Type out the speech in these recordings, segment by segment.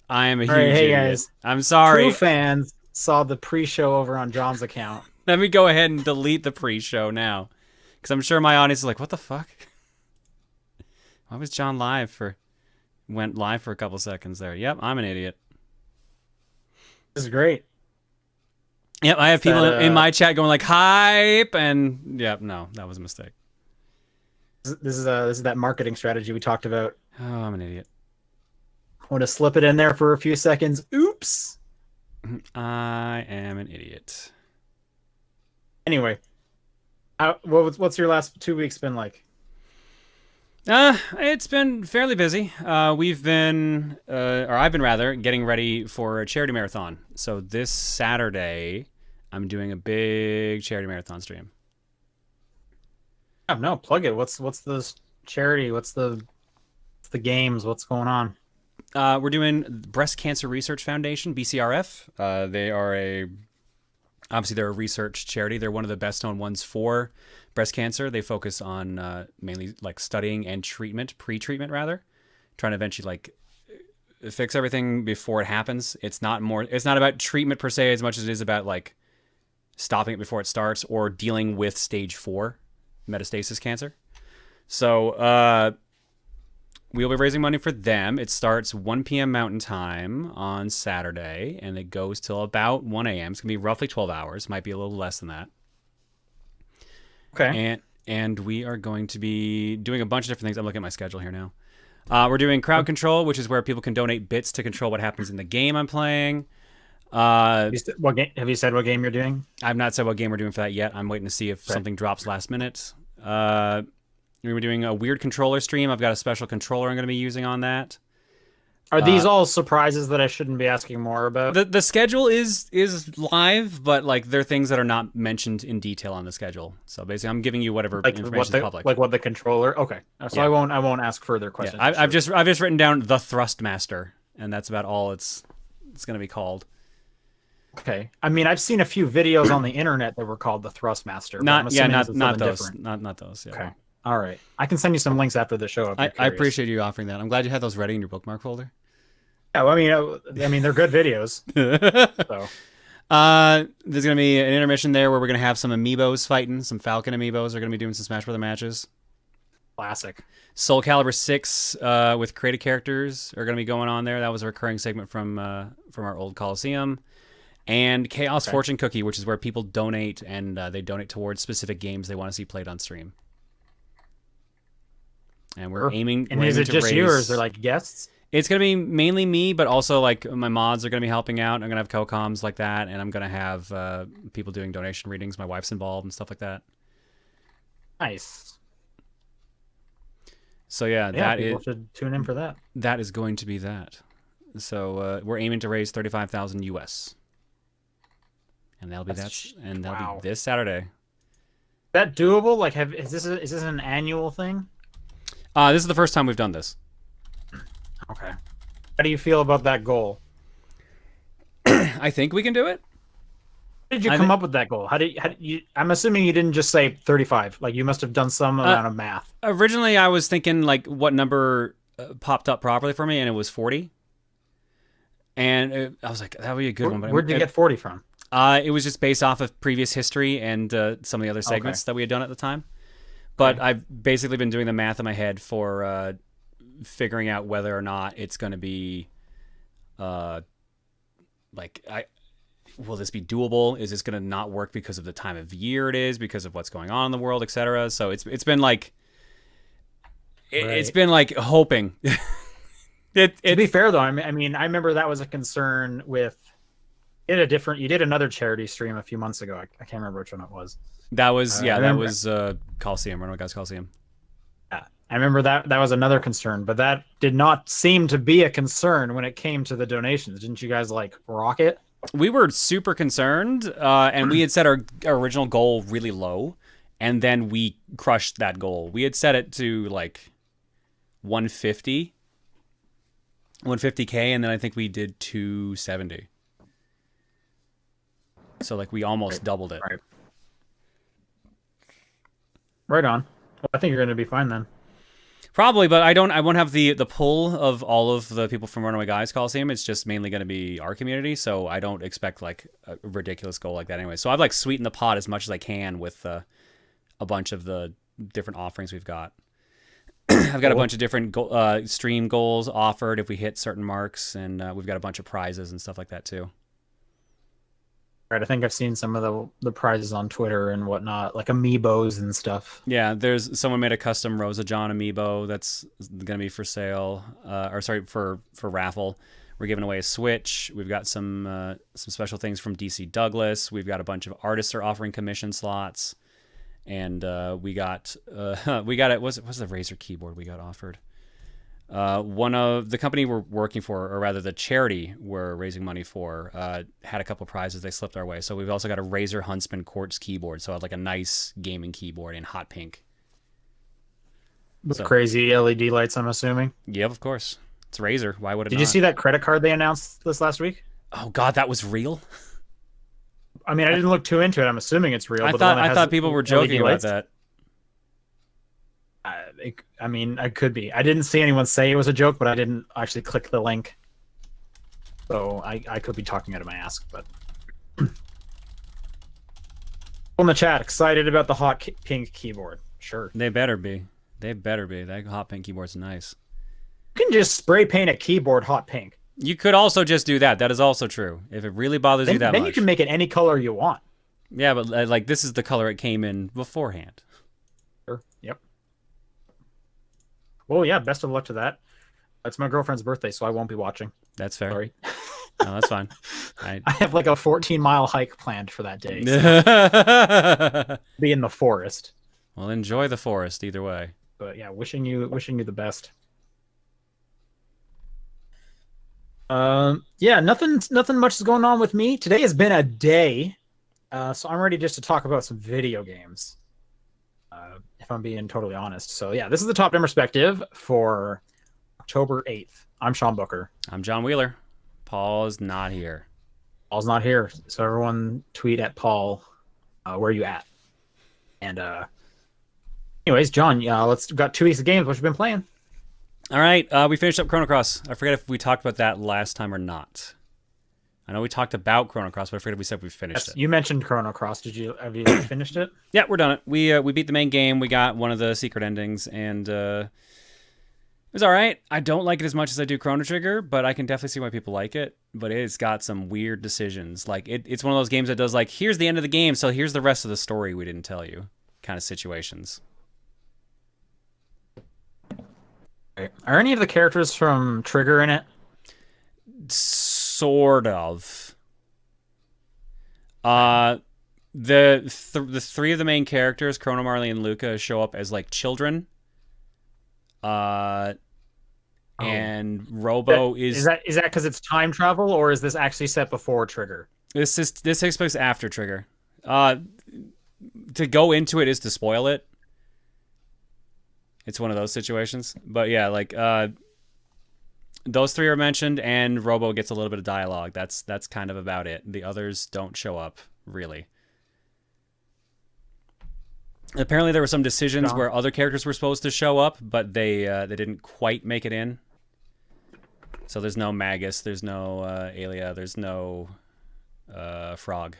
I am a All right, huge hey idiot. guys. I'm True sorry. fans saw the pre-show over on John's account. Let me go ahead and delete the pre-show now, because I'm sure my audience is like, "What the fuck? Why was John live for? Went live for a couple seconds there." Yep, I'm an idiot. This is great. Yep, I have It's people that in my chat going like hype, and yep, no, that was a mistake. this is that marketing strategy we talked about. Oh, I'm an idiot. Want to slip it in there for a few seconds. Oops. I am an idiot. Anyway, what's your last 2 weeks been like? It's been fairly busy. We've been, or I've been rather, getting ready for a charity marathon. So this Saturday, I'm doing a big charity marathon stream. Oh, no, plug it. What's the charity? What's the games? What's going on? We're doing Breast Cancer Research Foundation, BCRF. They are obviously they're a research charity. They're one of the best known ones for breast cancer. They focus on mainly like studying and treatment, pre-treatment rather, trying to eventually like fix everything before it happens. It's not about treatment per se as much as it is about like stopping it before it starts or dealing with stage 4 metastasis cancer. So we'll be raising money for them. It starts 1 p.m. Mountain Time on Saturday, and it goes till about 1 a.m. It's going to be roughly 12 hours. Might be a little less than that. Okay. And we are going to be doing a bunch of different things. I'm looking at my schedule here now. We're doing crowd control, which is where people can donate bits to control what happens in the game I'm playing. What game? Have you said what game you're doing? I've not said what game we're doing for that yet. I'm waiting to see if something drops last minute. We were doing a weird controller stream. I've got a special controller I'm going to be using on that. Are these all surprises that I shouldn't be asking more about? The schedule is live, but like there are things that are not mentioned in detail on the schedule. So basically, I'm giving you whatever information is public. Like what the controller? Okay, so Yeah. I won't ask further questions. Yeah, I've just written down the Thrustmaster, and that's about all it's going to be called. Okay. I mean, I've seen a few videos on the internet that were called the Thrustmaster. Not those. Different. Not those. Yeah. Okay. All right. I can send you some links after the show if you're I curious. appreciate you offering that. I'm glad you had those ready in your bookmark folder. Yeah, well, I mean, they're good videos. So. There's gonna be an intermission there where we're gonna have some amiibos fighting. Some Falcon amiibos are gonna be doing some Smash Brother matches. Classic. Soul Calibur 6 with created characters are gonna be going on there. That was a recurring segment from our old Coliseum. And Chaos Fortune Cookie, which is where people donate and they donate towards specific games they want to see played on stream. And we're aiming. And is it just you, or is there like guests? It's gonna be mainly me, but also like my mods are gonna be helping out. I'm gonna have co-coms like that, and I'm gonna have people doing donation readings. My wife's involved and stuff like that. Nice. So yeah, people should tune in for that. That is going to be that. So we're aiming to raise 35,000 US, and that'll be be this Saturday. Is that doable? Like, is this an annual thing? This is the first time we've done this. Okay. How do you feel about that goal? I think we can do it. How did you come up with that goal? How did you? I'm assuming you didn't just say 35. Like, you must have done some amount of math. Originally, I was thinking like what number popped up properly for me, and it was 40. And I was like, that would be a good one. But where'd you get 40 from? It was just based off of previous history and some of the other segments that we had done at the time. But I've basically been doing the math in my head for figuring out whether or not it's going to be will this be doable? Is this going to not work because of the time of year it is, because of what's going on in the world, etc. So it's been like it's been like hoping. To be fair though, I mean, I remember that was a concern with you did another charity stream a few months ago. I can't remember which one it was. That was that was Coliseum, Runaway Guys Coliseum. Yeah, I remember that was another concern, but that did not seem to be a concern when it came to the donations. Didn't you guys like rock it? We were super concerned, and we had set our original goal really low, and then we crushed that goal. We had set it to like 150, 150K, and then I think we did 270. So like we almost doubled it. Right on. Well, I think you're going to be fine then. Probably, but I won't have the pull of all of the people from Runaway Guys Coliseum. It's just mainly going to be our community, so I don't expect like a ridiculous goal like that anyway. So I've like sweetened the pot as much as I can with a bunch of the different offerings we've got. I've got a bunch of different stream goals offered if we hit certain marks, and we've got a bunch of prizes and stuff like that too. Right, I think I've seen some of the prizes on Twitter and whatnot, like amiibos and stuff. Yeah, there's someone made a custom Rosa John amiibo that's gonna be for sale, or sorry, for raffle. We're giving away a Switch. We've got some special things from DC Douglas. We've got a bunch of artists are offering commission slots, and we got it. What's the Razer keyboard we got offered? One of the company we're working for, or rather the charity we're raising money for, had a couple prizes. They slipped our way. So we've also got a Razer Huntsman Quartz keyboard. So like a nice gaming keyboard in hot pink. With crazy LED lights, I'm assuming. Yep, of course. It's Razer. Why would it Did not? you see that credit card they announced this last week? Oh God, that was real? I mean, I didn't look too into it. I'm assuming it's real. I thought people were joking about that. I mean, I could be. I didn't see anyone say it was a joke, but I didn't actually click the link. So I could be talking out of my ass, but... On the chat, excited about the hot pink keyboard. Sure. They better be. They better be. That hot pink keyboard's nice. You can just spray paint a keyboard hot pink. You could also just do that. That is also true. If it really bothers you that much. Then you can make it any color you want. Yeah, but like this is the color it came in beforehand. Sure. Yep. Well, yeah, best of luck to that. It's my girlfriend's birthday, so I won't be watching. That's fair. Sorry. No, that's fine. I have like a 14-mile hike planned for that day. So be in the forest. Well, enjoy the forest either way. But yeah, wishing you the best. Yeah, nothing much is going on with me. Today has been a day. So I'm ready just to talk about some video games. If I'm being totally honest. So yeah, this is the Top Down Perspective for October 8th. I'm Sean Booker. I'm John Wheeler. Paul is not here. Paul's not here. So everyone tweet at Paul, where are you at? And anyways, John, we've got 2 weeks of games. What you been playing? All right, we finished up Chrono Cross. I forget if we talked about that last time or not. I know we talked about Chrono Cross, but I forget if we said we finished it. You mentioned Chrono Cross. Have you finished it? Yeah, we're done it. We beat the main game. We got one of the secret endings, and it was all right. I don't like it as much as I do Chrono Trigger, but I can definitely see why people like it. But it's got some weird decisions. Like it's one of those games that does like, here's the end of the game, so here's the rest of the story we didn't tell you kind of situations. Are any of the characters from Trigger in it? Sort of. The three of the main characters, Chrono, Marley, and Luca, show up as like children. And Robo is that because it's time travel, or is this actually set before Trigger? This takes place after Trigger. To go into it is to spoil it. It's one of those situations. But yeah, like those three are mentioned, and Robo gets a little bit of dialogue. That's kind of about it. The others don't show up, really. Apparently there were some decisions where other characters were supposed to show up, but they didn't quite make it in. So there's no Magus, there's no Alia, there's no Frog.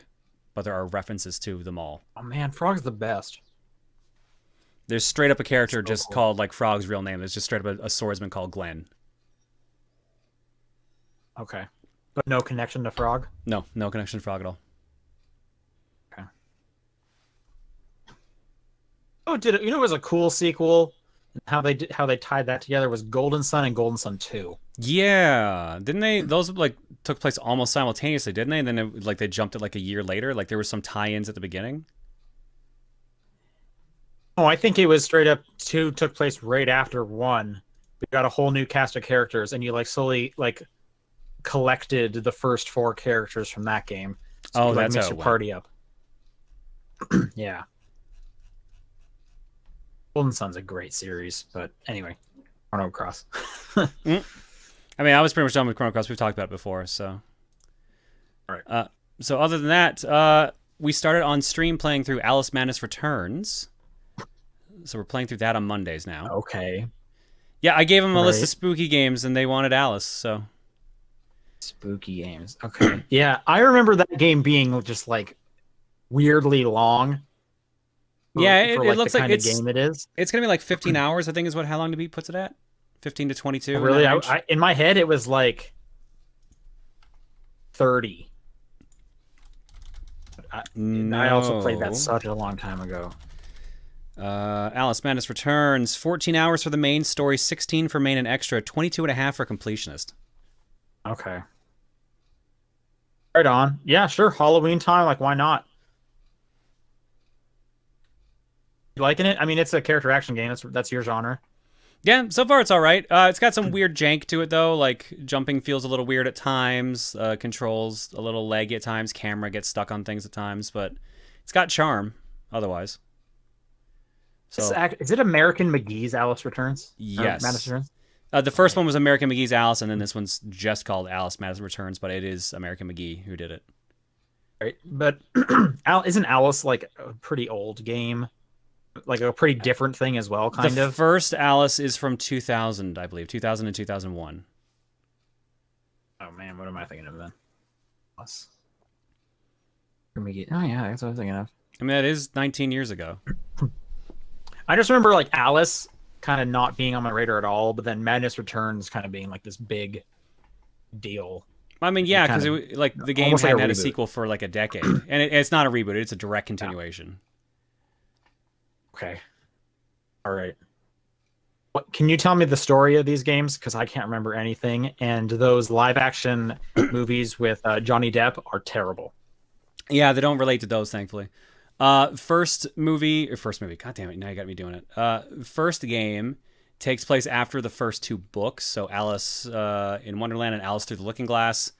But there are references to them all. Oh man, Frog's the best. There's straight up a character just called like Frog's real name. There's just straight up a swordsman called Glenn. Okay. But no connection to Frog? No connection to Frog at all. Okay. Oh, it was a cool sequel? How they tied that together was Golden Sun and Golden Sun 2. Yeah. Didn't they? Those like took place almost simultaneously, didn't they? And then they jumped it like a year later. Like there were some tie-ins at the beginning. Oh, I think it was straight up 2 took place right after 1. We got a whole new cast of characters, and you like slowly like collected the first 4 characters from that game. So that's mix how your party up. Yeah. Golden Sun's a great series, but anyway, Chrono Cross. I mean, I was pretty much done with Chrono Cross. We've talked about it before, so. All right. So other than that, we started on stream playing through Alice Madness Returns. So we're playing through that on Mondays now. Okay. Yeah, I gave them a list of Right. spooky games, and they wanted Alice. So Spooky games. Okay. Yeah, I remember that game being just like weirdly long yeah, for it like the looks like kind of game it is. it's gonna be like 15 hours. I think is what how long to beat puts it at. 15 to 22 in that Really, range. in my head it was like 30. I also played that No. such a long time ago. Alice Madness Returns. 14 hours for the main story, 16 for main and extra, 22 and a half for completionist. Okay. Right on. Yeah, sure. Halloween time, like why not? You liking it? I mean, it's a character action game. That's your genre. Yeah, so far it's all right. It's got some weird jank to it though. Like jumping feels a little weird at times. Controls a little laggy at times. Camera gets stuck on things at times, but it's got charm otherwise. So Is it American McGee's Alice Returns? Or Madness yes, Returns? the first Okay. one was American McGee's Alice, and then this one's just called Alice Madison Returns, but it is American McGee who did it. Right. But isn't Alice like a pretty old game? Like a pretty different thing as well, The kind of. first Alice is from 2000, I believe, 2000 and 2001. Oh man, what am I thinking of then? Alice. Oh yeah, that's what I was thinking of. I mean, that is 19 years ago. I just remember like Alice kind of not being on my radar at all, but then Madness Returns kind of being like this big deal. I mean, yeah, Kind because of like the game almost like a hadn't had a reboot. sequel for like a decade, and it's not a reboot; it's a direct continuation. Okay. All right. What can you tell me the story of these games? Because I can't remember anything, and those live action movies with Johnny Depp are terrible. Yeah, they don't relate to those, thankfully. First movie. God damn it! Now you got me doing it. First game takes place after the first two books. So Alice in Wonderland and Alice Through the Looking Glass.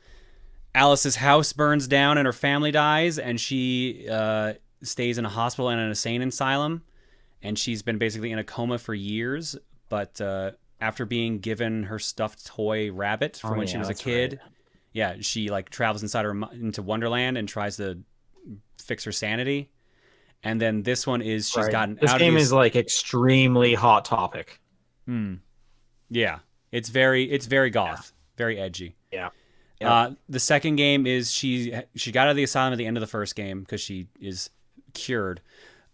Alice's house burns down and her family dies, and she stays in a hospital and an insane asylum. And she's been basically in a coma for years. But after being given her stuffed toy rabbit from when she was a kid, right. yeah, she like travels into Wonderland and tries to fix her sanity. And then this one is she's Right. gotten This out game of is these. like extremely hot topic. Yeah, it's very goth, very edgy. Yeah. Yeah. The second game is she got out of the asylum at the end of the first game because she is cured.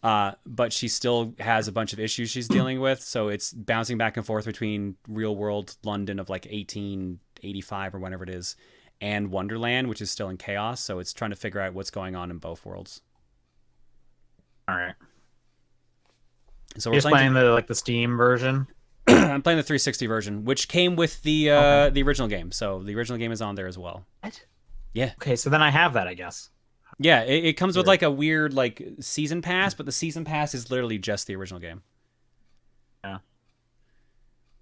But she still has a bunch of issues she's dealing with, so it's bouncing back and forth between real world London of like 1885 or whenever it is, and Wonderland, which is still in chaos. So it's trying to figure out what's going on in both worlds. All right. So You're just playing the Steam version. I'm playing the 360 version, which came with the original game. So the original game is on there as well. What? Yeah. Okay, so then I have that, I guess. Yeah, it comes with Weird. like a weird like season pass, but the season pass is literally just the original game. Yeah.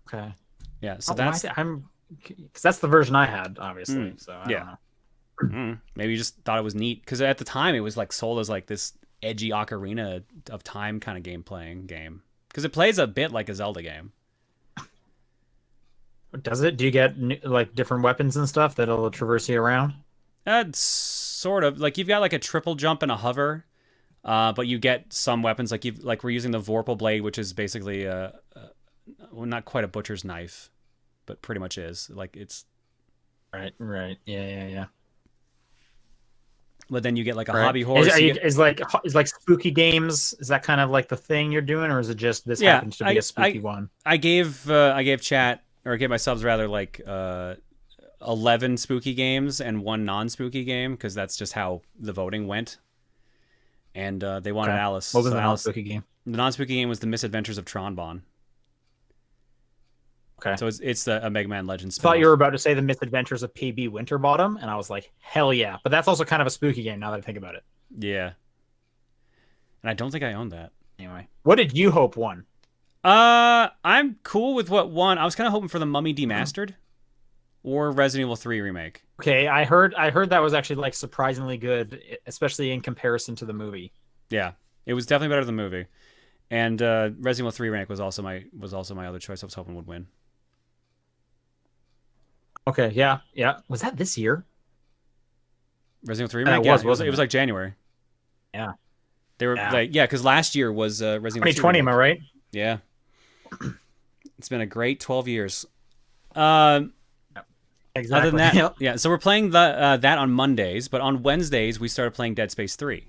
Okay. Yeah, so Why that's I'm because that's the version I had, obviously. So I yeah. don't know. Maybe you just thought it was neat because at the time it was like sold as like this edgy ocarina of time kind of game because it plays a bit like a Zelda game. Does it? Do you get like different weapons and stuff that'll traverse you around? That's sort of like you've got like a triple jump and a hover, but you get some weapons like we're using the Vorpal blade, which is basically well, not quite a butcher's knife, but pretty much is like it's. Right. Right. Yeah. But then you get like a Right. hobby horse. Is like spooky games? Is that kind of like the thing you're doing, or is it just this Yeah, happens to be a spooky one? I gave chat or gave my subs rather like 11 spooky games and one non-spooky game because that's just how the voting went. And they wanted Okay. Alice. What was So the Alice, non-spooky game? the non-spooky game was The Misadventures of Tronbon. Okay. So it's a Mega Man Legends I thought spin-off. you were about to say the Misadventures of PB Winterbottom, and I was like, hell yeah! But that's also kind of a spooky game now that I think about it. Yeah. And I don't think I own that. Anyway, what did you hope won? I'm cool with what won. I was kind of hoping for the Mummy Demastered or Resident Evil 3 remake. Okay, I heard that was actually like surprisingly good, especially in comparison to the movie. Yeah, it was definitely better than the movie. And Resident Evil 3 remake was also my other choice. I was hoping would win. Okay, yeah. Was that this year? Resident Evil 3 It remake? was, Yeah, wasn't it was it? like January. Yeah. They were Yeah. because last year was Resident Evil 2 2020, am I remake. right? Yeah. It's been a great 12 years. Other Exactly. than that, Yep. yeah. So we're playing that on Mondays, but on Wednesdays we started playing Dead Space 3.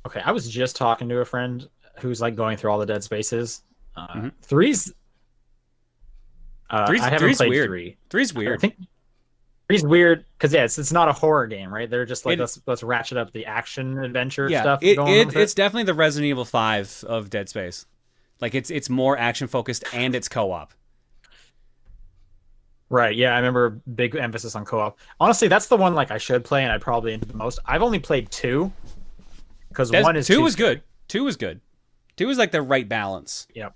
Okay, I was just talking to a friend who's like going through all the Dead Spaces. Mhm. Three's. I haven't Three's played weird. three. Three's I weird. think three's weird because yeah, it's not a horror game, right? They're just like It- let's ratchet up the action adventure Yeah, stuff going on with it's it. definitely the Resident Evil 5 of Dead Space. Like it's more action focused and it's co-op. Right. Yeah, I remember big emphasis on co-op. Honestly, that's the one like I should play and I'd probably into the most. I've only played two because one is Two too was scary. good. Two was good. Two was like the right balance. Yep.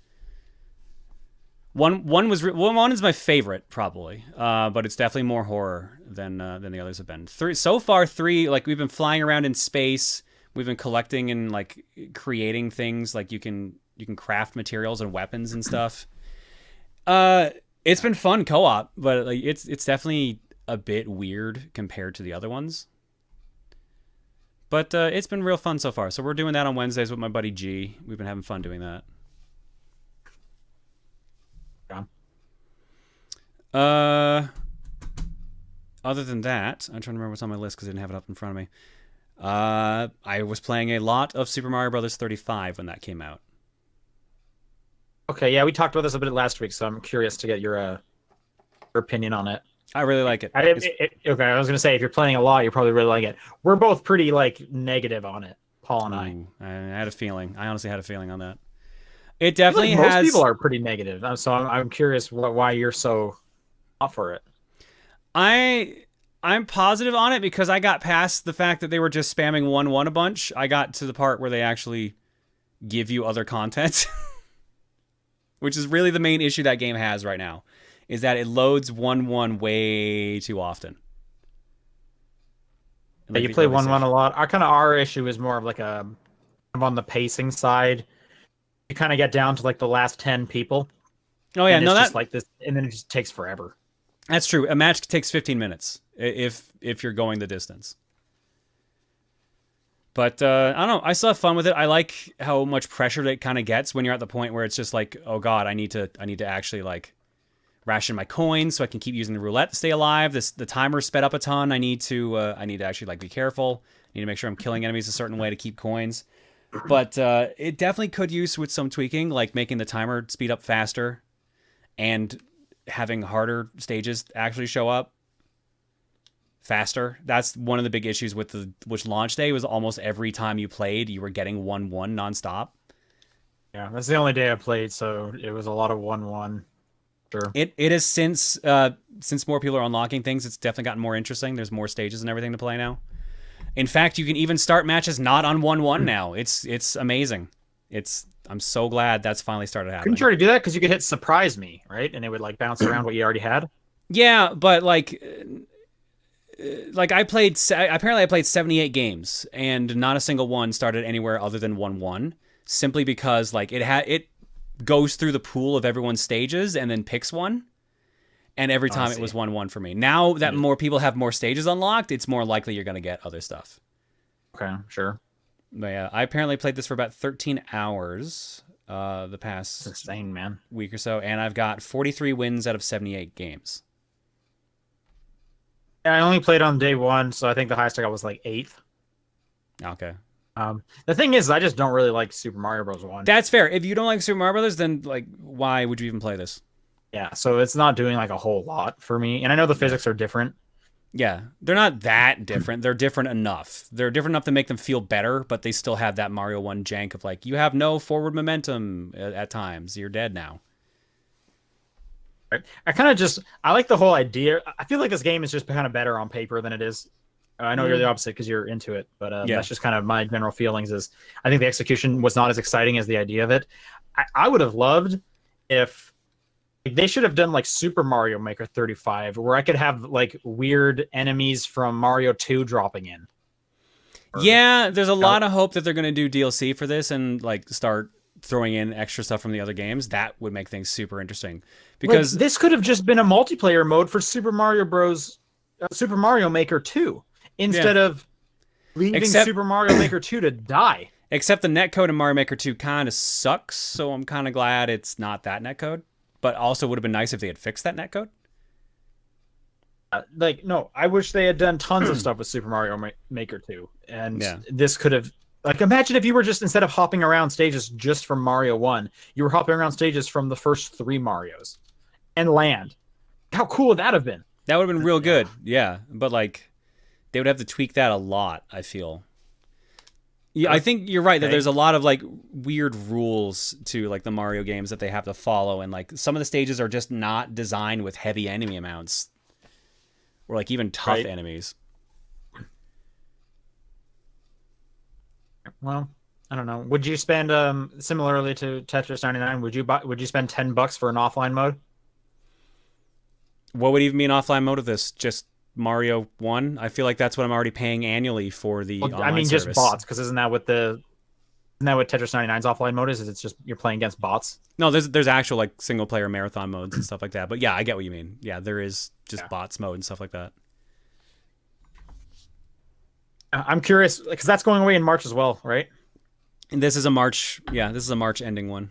One is my favorite probably, but it's definitely more horror than the others have been. Three so far, three like we've been flying around in space. We've been collecting and like creating things like you can craft materials and weapons and stuff. It's been fun co-op, but like it's definitely a bit weird compared to the other ones. But it's been real fun so far. So we're doing that on Wednesdays with my buddy G. We've been having fun doing that. Yeah. Other than that, I'm trying to remember what's on my list because I didn't have it up in front of me. I was playing a lot of Super Mario Brothers 35 when that came out. Okay, yeah, we talked about this a bit last week, so I'm curious to get your opinion on it. I really like it. Okay, I was gonna say if you're playing a lot, you probably really like it. We're both pretty like negative on it, Paul and I. Ooh, I had a feeling. I honestly had a feeling on that. It I feel definitely like most has. people are pretty negative, so I'm curious why you're so up for it. I'm positive on it because I got past the fact that they were just spamming 1-1 a bunch. I got to the part where they actually give you other content, which is really the main issue that game has right now, is that it loads 1-1 way too often. Yeah, you play 1-1 a lot. Our issue is more of like I'm on the pacing side. You kind of get down to like the last 10 people. Oh yeah, and no, it's that just like this, and then it just takes forever. That's true. A match takes 15 minutes if you're going the distance. But I don't know. I still have fun with it. I like how much pressure it kind of gets when you're at the point where it's just like, oh god, I need to actually like ration my coins so I can keep using the roulette to stay alive. The timer's sped up a ton. I need to actually like be careful. I need to make sure I'm killing enemies a certain way to keep coins. But it definitely could use with some tweaking, like making the timer speed up faster and having harder stages actually show up faster. That's one of the big issues with which launch day was almost every time you played, you were getting 1-1 nonstop. Yeah, that's the only day I played, so it was a lot of 1-1. Sure. It is since more people are unlocking things, it's definitely gotten more interesting. There's more stages and everything to play now. In fact, you can even start matches not on 1-1 now. It's amazing. I'm so glad that's finally started happening. Couldn't you already do that? Because you could hit surprise me, right? And it would like bounce around what you already had. Yeah, but like I played 78 games and not a single one started anywhere other than 1-1, simply because like it goes through the pool of everyone's stages and then picks one. And every time it was 1-1 for me. Now that more people have more stages unlocked, it's more likely you're going to get other stuff. Okay, sure. But yeah, I apparently played this for about 13 hours the past That's insane, man. week or so, and I've got 43 wins out of 78 games. Yeah, I only played on day one, so I think the highest I got was like 8th. Okay. The thing is, I just don't really like Super Mario Bros. 1. That's fair. If you don't like Super Mario Brothers, then like why would you even play this? Yeah, so it's not doing like a whole lot for me. And I know the physics are different. Yeah, they're not that different. They're different enough. They're different enough to make them feel better, but they still have that Mario 1 jank of like, you have no forward momentum at times. You're dead now. Right. I like the whole idea. I feel like this game is just kind of better on paper than it is. I know you're the opposite because you're into it, but that's just kind of my general feelings is I think the execution was not as exciting as the idea of it. I would have loved if they should have done like Super Mario Maker 35 where I could have like weird enemies from Mario 2 dropping in. Yeah, there's a lot of hope that they're going to do DLC for this and like start throwing in extra stuff from the other games. That would make things super interesting because like, this could have just been a multiplayer mode for Super Mario Maker 2 instead of leaving Super Mario Maker 2 to die. Except the netcode in Mario Maker 2 kind of sucks, so I'm kind of glad it's not that netcode. But also would have been nice if they had fixed that netcode. Like, no, I wish they had done tons of stuff with Super Mario Maker 2. And this could have, like, imagine if you were just, instead of hopping around stages just from Mario 1, you were hopping around stages from the first 3 Marios and land. How cool would that have been? That would have been real good, yeah. But, like, they would have to tweak that a lot, I feel. Yeah, I think you're right that there's a lot of, like, weird rules to, like, the Mario games that they have to follow. And, like, some of the stages are just not designed with heavy enemy amounts. Or, like, even tough enemies. Well, I don't know. Would you spend, similarly to Tetris 99, would you spend $10 for an offline mode? What would even be an offline mode of this? Just Mario 1? I feel like that's what I'm already paying annually for the online service. Just bots, because isn't that what Tetris 99's offline mode is? It's just you're playing against bots? No, there's actual, like, single player marathon modes and stuff like that. But yeah, I get what you mean. Yeah, there is just bots mode and stuff like that. I'm curious, because that's going away in March as well, right? And this is a March ending one.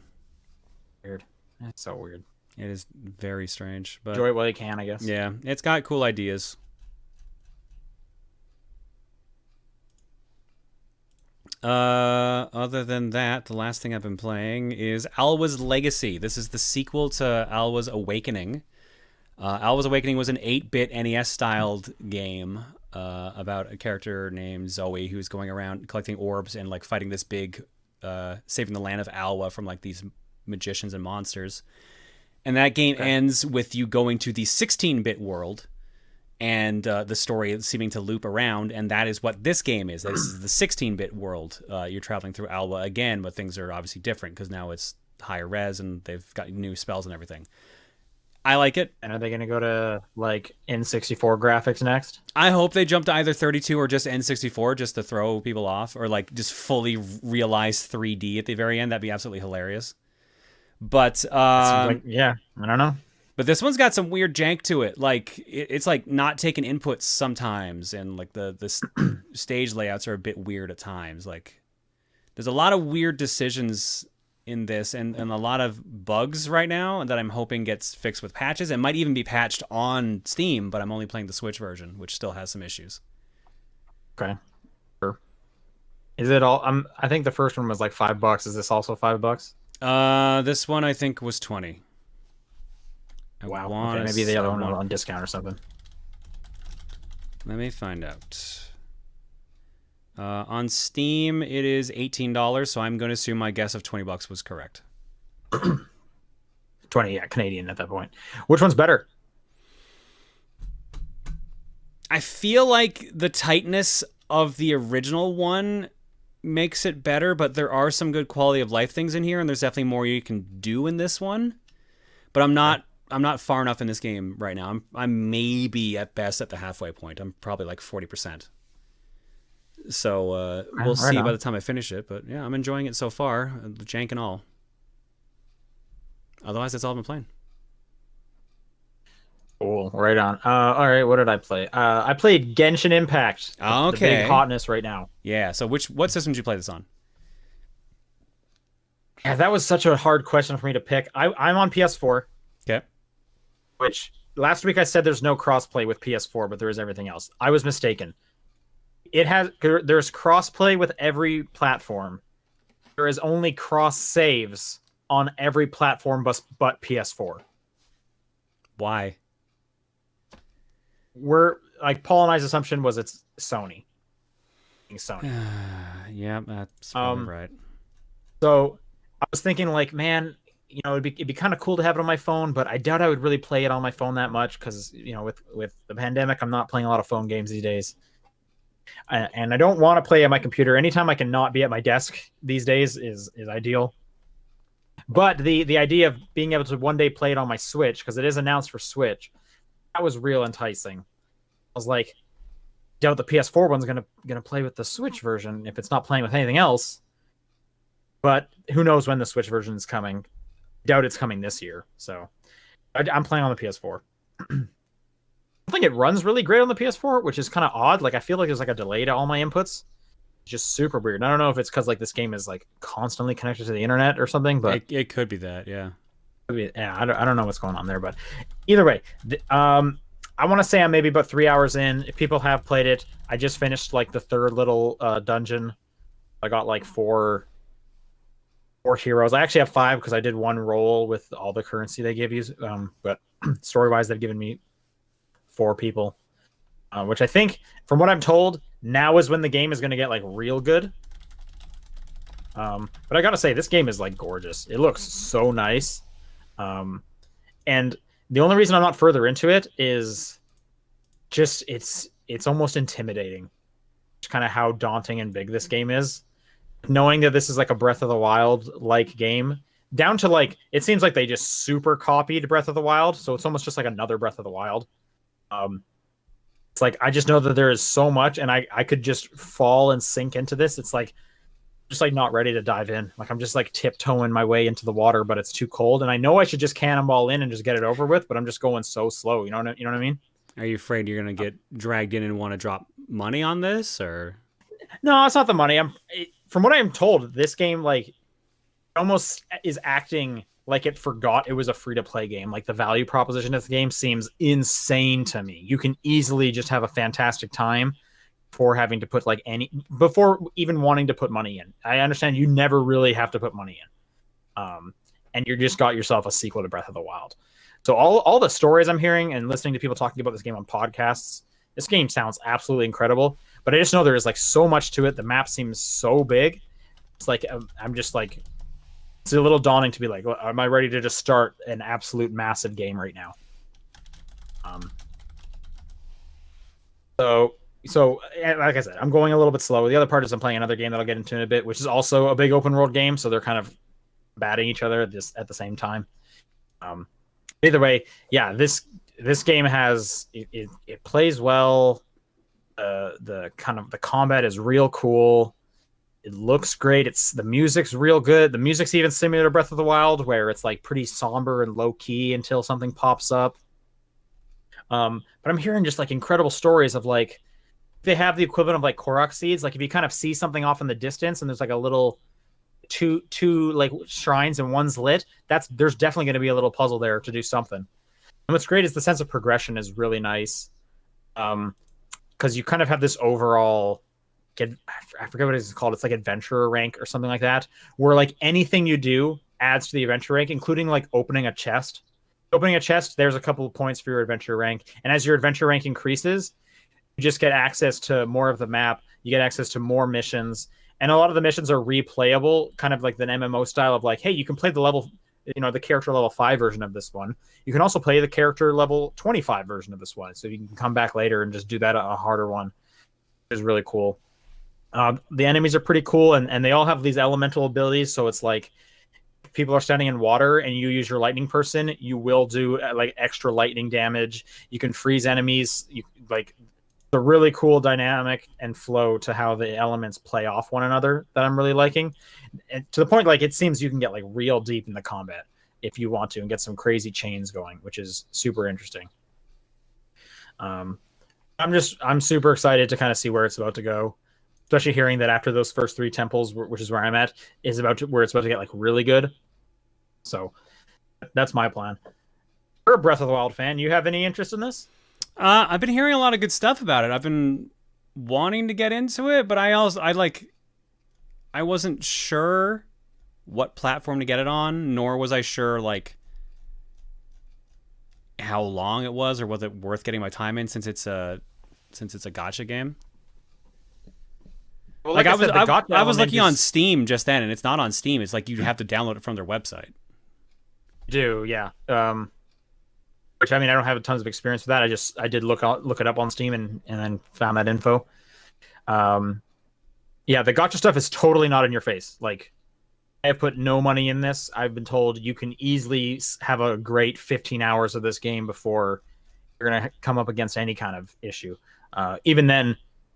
Weird. That's so weird. It is very strange. But enjoy it while you can, I guess. Yeah, it's got cool ideas. Other than that, the last thing I've been playing is Alwa's Legacy. This is the sequel to Alwa's Awakening. Alwa's Awakening was an 8-bit NES-styled game about a character named Zoe who's going around collecting orbs and, like, fighting this big, saving the land of Alwa from, like, these magicians and monsters. And that game ends with you going to the 16-bit world and the story seeming to loop around, and that is what this game is. This is the 16-bit world. You're traveling through Alwa again, but things are obviously different because now it's higher res and they've got new spells and everything. I like it. And are they going to go to, like, N64 graphics next? I hope they jump to either 32 or just N64 just to throw people off, or, like, just fully realize 3D at the very end. That'd be absolutely hilarious. But yeah, I don't know. But this one's got some weird jank to it. Like, it's like not taking inputs sometimes, and, like, the stage layouts are a bit weird at times. Like, there's a lot of weird decisions in this, and a lot of bugs right now that I'm hoping gets fixed with patches. It might even be patched on Steam, but I'm only playing the Switch version, which still has some issues. Okay. Sure. Is it all? I think the first one was like $5. Is this also $5? This one I think was 20. Wow. Okay, maybe the other one was on discount or something. Let me find out. On Steam, it is $18, so I'm going to assume my guess of $20 was correct. 20, yeah, Canadian at that point. Which one's better? I feel like the tightness of the original one makes it better, but there are some good quality of life things in here, and there's definitely more you can do in this one. But I'm not far enough in this game right now. I'm maybe at best at the halfway point. I'm probably like 40%. So we'll see by the time I finish it. But yeah, I'm enjoying it so far, the jank and all. Otherwise, that's all I've been playing. Cool, right on. All right, what did I play? I played Genshin Impact. Okay. The big hotness right now. Yeah. So what system did you play this on? Yeah, that was such a hard question for me to pick. I'm on PS4. Okay. Which last week I said there's no crossplay with PS4, but there is everything else. I was mistaken. There's crossplay with every platform. There is only cross saves on every platform but PS4. Why? Like Paul and I's assumption was it's Sony. Yeah, that's probably right. So I was thinking, like, man, you know, it'd be kind of cool to have it on my phone, but I doubt I would really play it on my phone that much because, you know, with the pandemic, I'm not playing a lot of phone games these days. And I don't want to play at my computer. Anytime I can not be at my desk these days is ideal. But the idea of being able to one day play it on my Switch, because it is announced for Switch, that was real enticing. I was like, doubt the PS4 one's gonna play with the Switch version if it's not playing with anything else. But who knows when the Switch version is coming? Doubt it's coming this year. So I'm playing on the PS4. I think it runs really great on the PS4, which is kind of odd. Like, I feel like there's like a delay to all my inputs. just super weird. I don't know if it's because like this game is like constantly connected to the internet or something, but It could be that, yeah. yeah, I don't know what's going on there, but either way, I want to say I'm maybe about 3 hours in. If people have played it, I just finished like the third little dungeon. I got like four heroes. I actually have five because I did one roll with all the currency they give you. But story wise, they've given me four people, which I think, from what I'm told, now is when the game is going to get like real good. But I gotta say, this game is like gorgeous. It looks so nice. And the only reason I'm not further into it is just it's almost intimidating. Just kind of how daunting and big this game is. Knowing that this is like a Breath of the Wild like game, down to like it seems like they just super copied Breath of the Wild, so it's almost just like another Breath of the Wild. It's like I just know that there is so much, and I could just fall and sink into this. It's like just like not ready to dive in. Like I'm just like tiptoeing my way into the water, but it's too cold, and I know I should just cannonball in and just get it over with, but I'm just going so slow. You know what I mean? Are you afraid you're gonna get dragged in and want to drop money on this, or? No, it's not the money. From what I'm told, this game like almost is acting like it forgot it was a free-to-play game. Like the value proposition of the game seems insane to me. You can easily just have a fantastic time before having to put like before even wanting to put money in. I understand you never really have to put money in. And you just got yourself a sequel to Breath of the Wild. So all the stories I'm hearing and listening to people talking about this game on podcasts, this game sounds absolutely incredible. But I just know there is like so much to it. The map seems so big. It's like I'm just like, it's a little daunting to be like, am I ready to just start an absolute massive game right now? So like I said, I'm going a little bit slow. The other part is I'm playing another game that I'll get into in a bit, which is also a big open world game. So they're kind of batting each other at the same time. Either way, yeah, this game has it plays well. The combat is real cool. It looks great. The music's real good. The music's even similar to Breath of the Wild, where it's like pretty somber and low key until something pops up. But I'm hearing just like incredible stories of like they have the equivalent of like Korok seeds. Like if you kind of see something off in the distance and there's like a little two like shrines and one's lit, there's definitely going to be a little puzzle there to do something. And what's great is the sense of progression is really nice. Because you kind of have this overall, I forget what it's called. It's like adventurer rank or something like that, where like anything you do adds to the adventure rank, including like opening a chest. Opening a chest, there's a couple of points for your adventure rank. And as your adventure rank increases, you just get access to more of the map. You get access to more missions. And a lot of the missions are replayable, kind of like the MMO style of like, hey, you can play the level, the character level 5 version of this one. You can also play the character level 25 version of this one. So you can come back later and just do that a harder one, which is really cool. The enemies are pretty cool, and they all have these elemental abilities. So it's like if people are standing in water and you use your lightning person, you will do like extra lightning damage. You can freeze enemies. The really cool dynamic and flow to how the elements play off one another that I'm really liking. And to the point, like it seems you can get like real deep in the combat if you want to and get some crazy chains going, which is super interesting. I'm super excited to kind of see where it's about to go, especially hearing that after those first 3 temples, which is where I'm at, is where it's about to get like really good. So that's my plan. You're a Breath of the Wild fan. You have any interest in this? I've been hearing a lot of good stuff about it. I've been wanting to get into it, but I wasn't sure what platform to get it on, nor was I sure like how long it was or was it worth getting my time in since it's a gacha game. Well, like I was looking on Steam just then, and it's not on Steam. It's like you have to download it from their website. Do yeah. Which, I mean, I don't have tons of experience with that. I did look it up on Steam and then found that info. Yeah, the gacha stuff is totally not in your face. Like, I have put no money in this. I've been told you can easily have a great 15 hours of this game before you're going to come up against any kind of issue. Even then,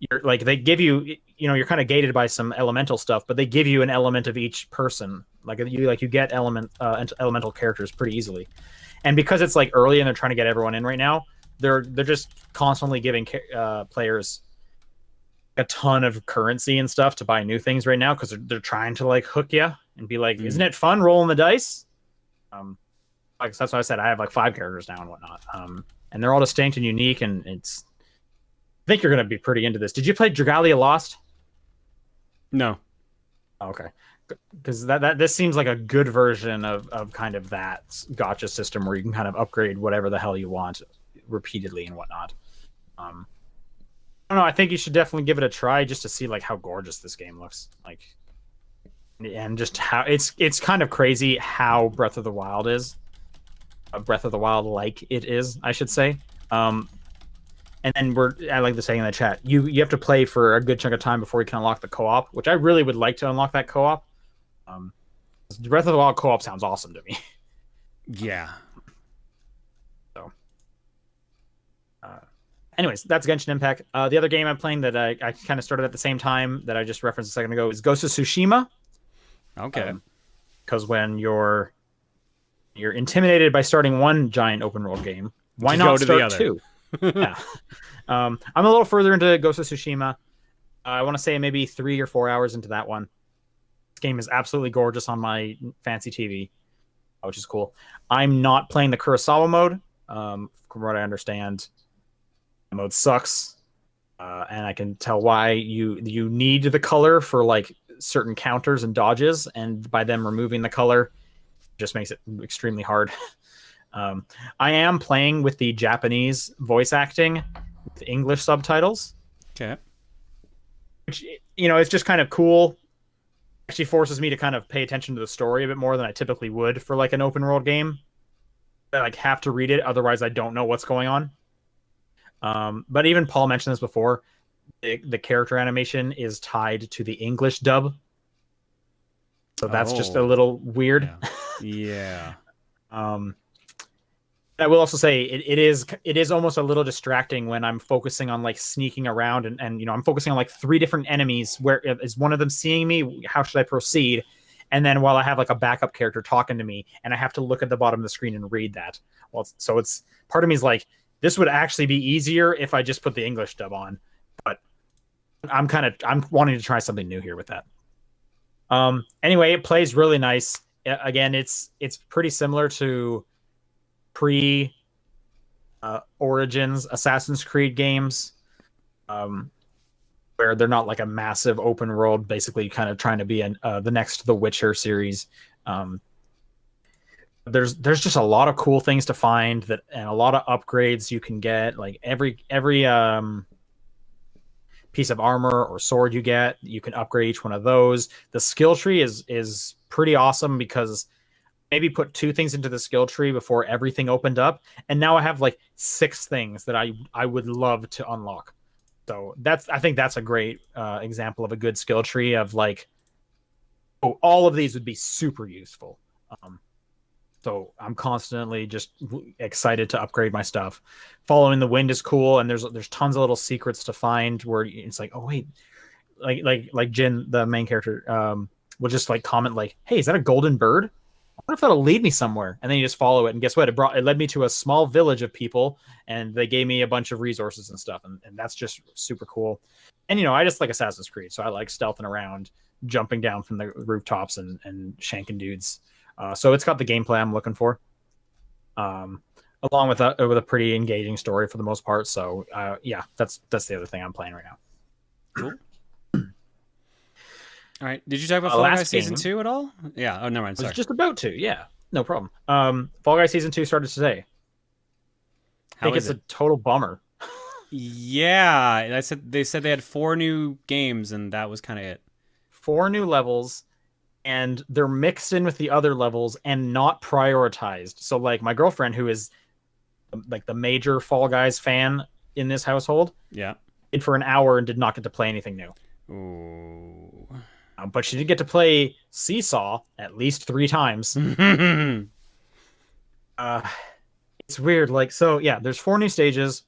you're like they give you, you're kind of gated by some elemental stuff, but they give you an element of each person. You get elemental characters pretty easily. And because it's like early and they're trying to get everyone in right now, they're just constantly giving players a ton of currency and stuff to buy new things right now because they're trying to like hook you and be like, isn't it fun rolling the dice? Like that's why I said I have like 5 characters now and whatnot. And they're all distinct and unique, and it's. I think you're gonna be pretty into this. Did you play Dragalia Lost? No. Oh, okay, because this seems like a good version of kind of that gotcha system where you can kind of upgrade whatever the hell you want repeatedly and whatnot. I don't know. I think you should definitely give it a try just to see like how gorgeous this game looks. Like, and just how it's kind of crazy how Breath of the Wild is. Breath of the Wild like it is, I should say. And then I like to say in the chat, you have to play for a good chunk of time before you can unlock the co-op, which I really would like to unlock that co-op. Breath of the Wild co-op sounds awesome to me. Yeah. So, anyways, that's Genshin Impact. The other game I'm playing that I kind of started at the same time that I just referenced a second ago is Ghost of Tsushima. Okay. Because when you're intimidated by starting one giant open world game, why not start 2? Yeah. I'm a little further into Ghost of Tsushima. I want to say maybe 3 or 4 hours into that one. This game is absolutely gorgeous on my fancy TV, which is cool. I'm not playing the Kurosawa mode. From what I understand, the mode sucks. And I can tell why you need the color for like certain counters and dodges, and by them removing the color just makes it extremely hard. I am playing with the Japanese voice acting with English subtitles. Okay. Which, it's just kind of cool. Actually forces me to kind of pay attention to the story a bit more than I typically would for like an open world game. I like have to read it, otherwise I don't know what's going on. But even Paul mentioned this before, the character animation is tied to the English dub. So that's just a little weird. Yeah. I will also say it is almost a little distracting when I'm focusing on like sneaking around and I'm focusing on like 3 different enemies. Where is one of them seeing me? How should I proceed? And then while I have like a backup character talking to me, and I have to look at the bottom of the screen and read that. Well, so it's part of me is like, this would actually be easier if I just put the English dub on, but I'm wanting to try something new here with that. Anyway, it plays really nice. Again, it's pretty similar to pre Origins Assassin's Creed games, where they're not like a massive open world, basically kind of trying to be the next The Witcher series. There's just a lot of cool things to find and a lot of upgrades you can get. Like every piece of armor or sword you get, you can upgrade each one of those. The skill tree is pretty awesome because maybe put 2 things into the skill tree before everything opened up, and now I have like 6 things that I would love to unlock. So I think that's a great example of a good skill tree of like, all of these would be super useful. So I'm constantly just excited to upgrade my stuff. Following the Wind is cool, and there's tons of little secrets to find where it's like, oh wait, like Jin, the main character, will just like comment like, hey, is that a golden bird? I wonder if that'll lead me somewhere. And then you just follow it, and guess what? It led me to a small village of people, and they gave me a bunch of resources and stuff, and that's just super cool. And I just like Assassin's Creed, so I like stealthing around, jumping down from the rooftops and shanking dudes. So it's got the gameplay I'm looking for, along with a pretty engaging story for the most part. So yeah, that's the other thing I'm playing right now. Cool. All right. Did you talk about Fall Guys Season 2 at all? Yeah. Oh, never mind. Sorry. I was just about to. Yeah. No problem. Fall Guys Season 2 started today. I think it's a total bummer. Yeah. They said they had 4 new games, and that was kind of it. 4 new levels, and they're mixed in with the other levels and not prioritized. So like my girlfriend, who is like the major Fall Guys fan in this household, did for an hour and did not get to play anything new. Ooh. But she did get to play Seesaw at least 3 times. It's weird. Like, so yeah, there's 4 new stages.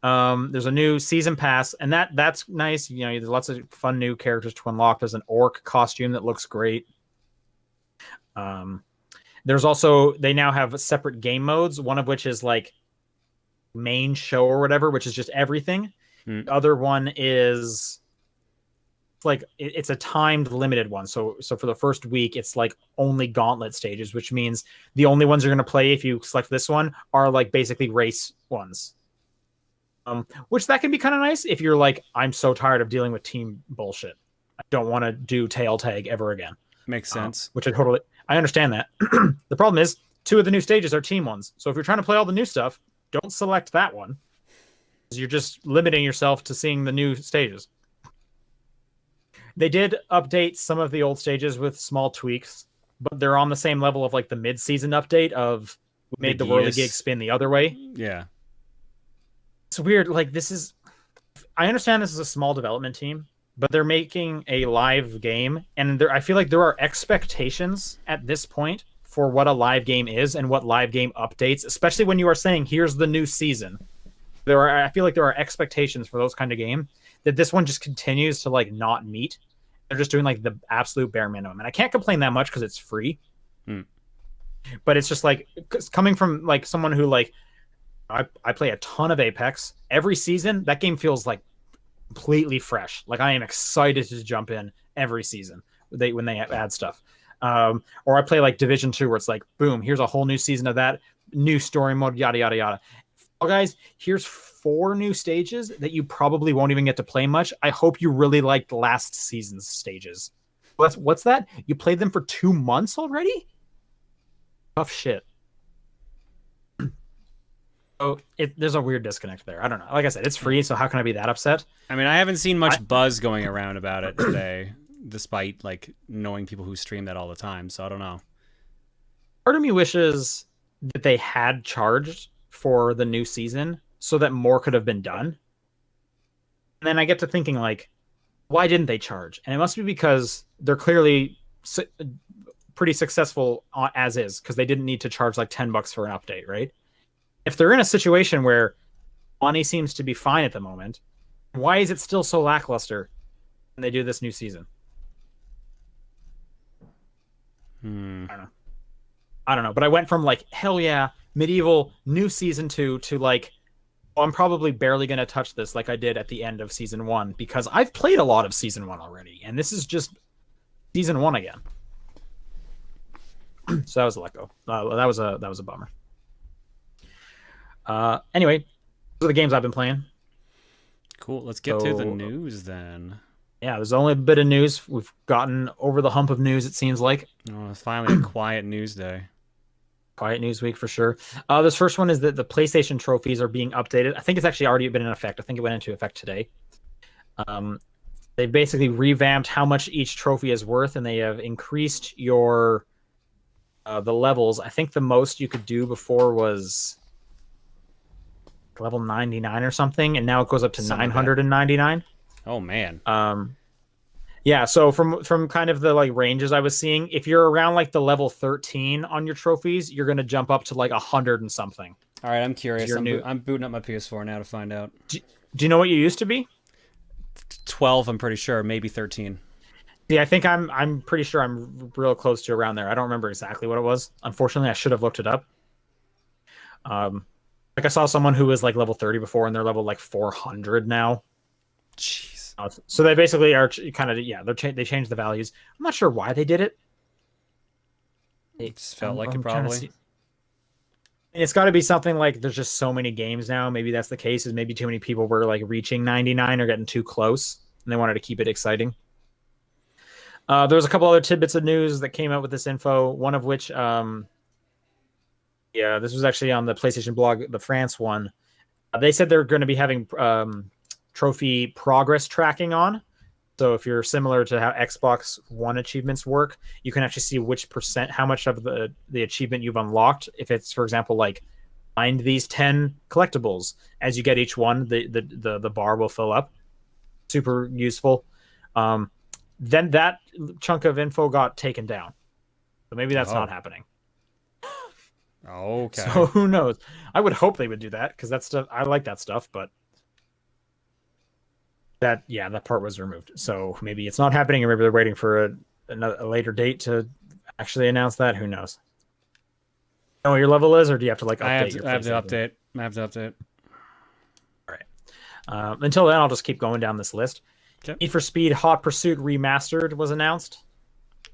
There's a new season pass, and that's nice. There's lots of fun new characters to unlock. There's an orc costume that looks great. There's also, they now have separate game modes, one of which is like main show or whatever, which is just everything. The other one is like it's a timed limited one. So for the first week, it's like only gauntlet stages, which means the only ones you're going to play if you select this one are like basically race ones. Which that can be kind of nice if you're like, I'm so tired of dealing with team bullshit. I don't want to do tail tag ever again. Makes sense. Which I understand that. The problem is 2 of the new stages are team ones. So if you're trying to play all the new stuff, don't select that one. You're just limiting yourself to seeing the new stages. They did update some of the old stages with small tweaks, but they're on the same level of like the mid-season update of we made the whirly gig spin the other way. Yeah. It's weird. Like I understand this is a small development team, but they're making a live game, and I feel like there are expectations at this point for what a live game is and what live game updates, especially when you are saying, here's the new season. I feel like there are expectations for those kind of game that this one just continues to like not meet. They're just doing like the absolute bare minimum. And I can't complain that much because it's free. But it's just like coming from like someone who like, I play a ton of Apex every season. That game feels like completely fresh. Like I am excited to jump in every season when they add stuff. Or I play like Division 2 where it's like, boom, here's a whole new season of that, new story mode, yada, yada, yada. Well, guys, here's 4 new stages that you probably won't even get to play much. I hope you really liked last season's stages. What's that? You played them for 2 months already? Tough shit. Oh, there's a weird disconnect there. I don't know. Like I said, it's free, so how can I be that upset? I mean, I haven't seen much buzz going around about it today, despite like knowing people who stream that all the time. So I don't know. Part of me wishes that they had charged for the new season so that more could have been done. And then I get to thinking like, why didn't they charge? And it must be because they're clearly pretty successful as is, because they didn't need to charge like $10 for an update, right? If they're in a situation where money seems to be fine at the moment, why is it still so lackluster when they do this new season? I don't know. But I went from like, hell yeah, Medieval new season 2 to like, oh, I'm probably barely going to touch this like I did at the end of season 1 because I've played a lot of season 1 already. And this is just season 1 again. So that was a let go. That was a bummer. Anyway, those are the games I've been playing. Cool. Let's get to the news then. Yeah, there's only a bit of news. We've gotten over the hump of news, it seems like. Oh, it's finally a quiet news day. Quiet news week for sure. This first one is that the PlayStation trophies are being updated. I think it's actually already been in effect. I think it went into effect today. They basically revamped how much each trophy is worth, and they have increased your the levels. I think the most you could do before was level 99 or something, and now it goes up to 999. Oh man. Yeah, so from kind of the like ranges I was seeing, if you're around like the level 13 on your trophies, you're gonna jump up to like 100 and something. All right, I'm curious. I'm booting up my PS4 now to find out. Do you know what you used to be? 12, I'm pretty sure, maybe 13. Yeah, I think I'm pretty sure I'm real close to around there. I don't remember exactly what it was. Unfortunately, I should have looked it up. Like I saw someone who was like level 30 before, and they're level like 400 now. Jeez. So they basically are kind of they changed the values. I'm not sure why they did it. It just felt like it probably. It's got to be something like there's just so many games now. Maybe that's the case. Is maybe too many people were like reaching 99 or getting too close, and they wanted to keep it exciting. There was a couple other tidbits of news that came out with this info. One of which, this was actually on the PlayStation blog, the France one. They said they're going to be having trophy progress tracking on. So if you're similar to how Xbox One achievements work, you can actually see which percent, how much of the achievement you've unlocked. If it's, for example, like find these 10 collectibles, as you get each one, the bar will fill up. Super useful. Then that chunk of info got taken down. So maybe that's not happening. Okay. So who knows? I would hope they would do that because that stuff, I like that stuff, but that part was removed. So maybe it's not happening, or maybe they're waiting for a later date to actually announce that. Who knows? Know what your level is, or do you have to like update? I have to update. All right. Until then, I'll just keep going down this list. Okay. Need for Speed Hot Pursuit Remastered was announced.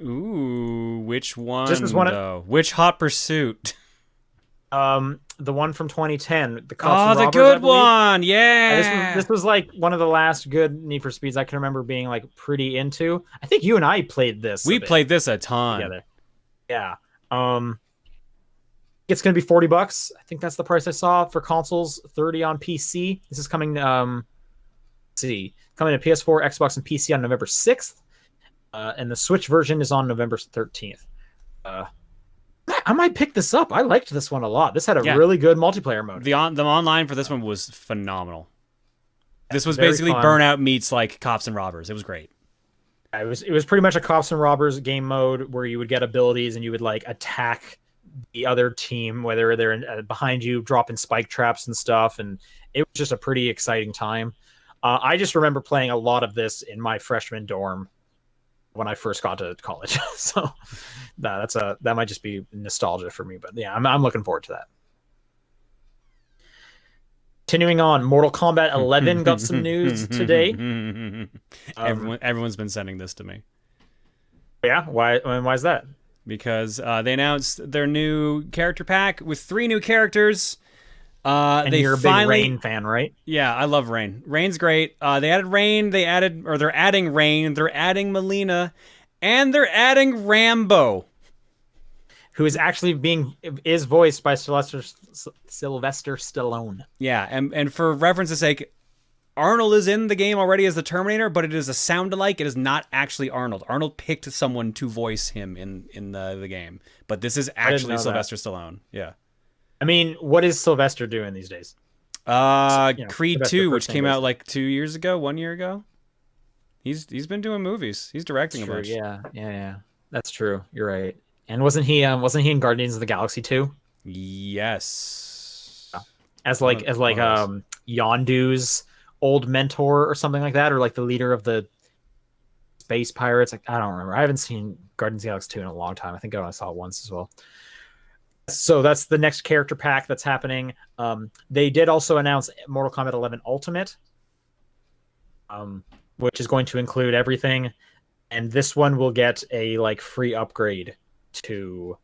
Ooh, which one This is one of though? Which Hot Pursuit? the one from 2010, the Cops Oh, and the Robbers, I good believe. one. This Yeah. this was like one of the last good Need for Speeds I can remember being like pretty into. I think you and I played this a We bit played this a ton. together. Yeah. It's gonna be $40. I think that's the price I saw for consoles, 30 on PC. This is coming let's see, coming to PS4, Xbox, and PC on November 6th. And the Switch version is on November 13th. Uh I might pick this up. I liked this one a lot. This had a Yeah. really good multiplayer mode. The online for this one was phenomenal. This was Very basically fun. Burnout meets like Cops and Robbers. It was great. It was pretty much a Cops and Robbers game mode where you would get abilities and you would like attack the other team, whether they're behind you, dropping spike traps and stuff. And it was just a pretty exciting time. I just remember playing a lot of this in my freshman dorm when I first got to college. So that might just be nostalgia for me. But yeah, I'm looking forward to that. Continuing on, Mortal Kombat 11 got some news today. Everyone's been sending this to me. Yeah, why is that? Because they announced their new character pack with 3 new characters. And they you're a big finally, Rain fan, right? Yeah, I love Rain. Rain's great. They added Rain. They're adding Rain. They're adding Melina, and they're adding Rambo, who is actually is voiced by Sylvester Stallone. Yeah, and for reference's sake, Arnold is in the game already as the Terminator, but it is a sound-alike. It is not actually Arnold. Arnold picked someone to voice him in the game, but this is actually Sylvester Stallone. Yeah. I mean, what is Sylvester doing these days? Creed 2, which came out like 2 years ago, 1 year ago. He's been doing movies. He's directing a bunch. Yeah. That's true. You're right. And wasn't he in Guardians of the Galaxy 2? Yes. As Yondu's old mentor or something like that, or like the leader of the space pirates. Like, I don't remember. I haven't seen Guardians of the Galaxy 2 in a long time. I think I only saw it once as well. So that's the next character pack that's happening. They did also announce Mortal Kombat 11 Ultimate, which is going to include everything, and this one will get a like free upgrade to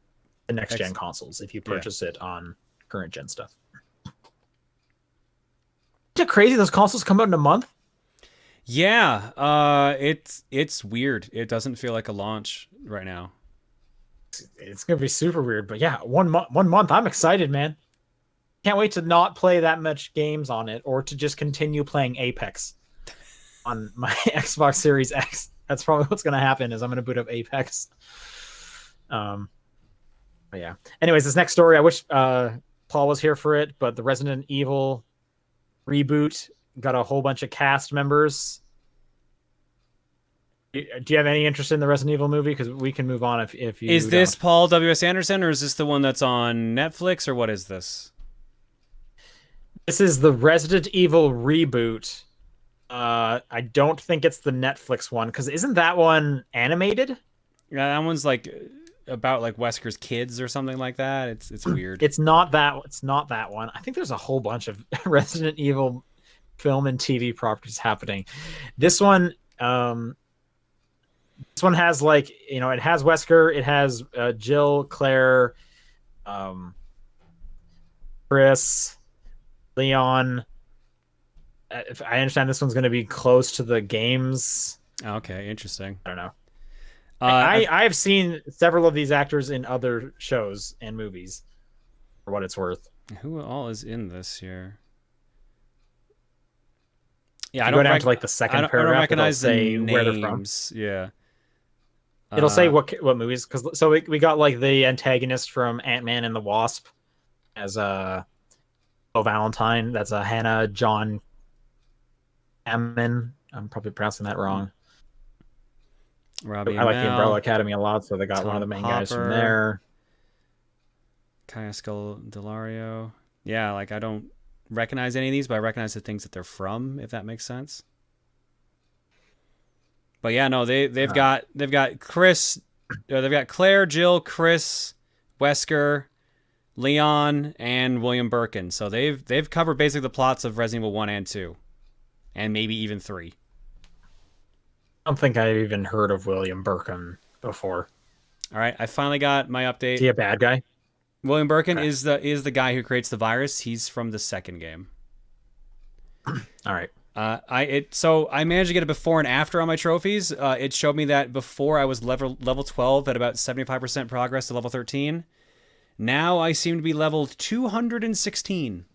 the next gen consoles if you purchase it on current gen stuff. Isn't it crazy those consoles come out in a month? Yeah, it's weird. It doesn't feel like a launch right now. It's gonna be super weird, but yeah, 1 month. I'm excited, man. Can't wait to not play that much games on it, or to just continue playing Apex on my Xbox Series X. That's probably what's gonna happen. Is I'm gonna boot up Apex. But yeah. Anyways, this next story, I wish Paul was here for it, but the Resident Evil reboot got a whole bunch of cast members. Do you have any interest in the Resident Evil movie? Because we can move on if you. Is this Paul W.S. Anderson, or is this the one that's on Netflix, or what is this? This is the Resident Evil reboot. I don't think it's the Netflix one, because isn't that one animated? Yeah, that one's like about like Wesker's kids or something like that. It's weird. It's not that one. I think there's a whole bunch of Resident Evil film and TV properties happening. This one has like, it has Wesker, it has Jill, Claire, Chris, Leon. If I understand, this one's going to be close to the games. Okay, interesting. I don't know. I've seen several of these actors in other shows and movies, for what it's worth. Who all is in this here? Yeah, I don't go down to like the second paragraph. I don't recognize the names. Where they're from. Yeah. It'll say what movies, so we got like the antagonist from Ant-Man and the Wasp as Valentine. That's Hannah John Ammon. I'm probably pronouncing that wrong. Robbie I like the Umbrella Academy a lot, so they got one of the main guys from there. Kaya Delario. Yeah, like I don't recognize any of these, but I recognize the things that they're from, if that makes sense. But yeah, no, they've got Chris, they've got Claire, Jill, Chris, Wesker, Leon, and William Birkin. So they've covered basically the plots of Resident Evil 1 and 2, and maybe even 3. don't think I've even heard of William Birkin before. All right, I finally got my update. Is he a bad guy? William Birkin Okay. is the guy who creates the virus. He's from the second game. All right. So I managed to get a before and after on my trophies. It showed me that before I was level 12 at about 75% progress to level 13. Now I seem to be level 216.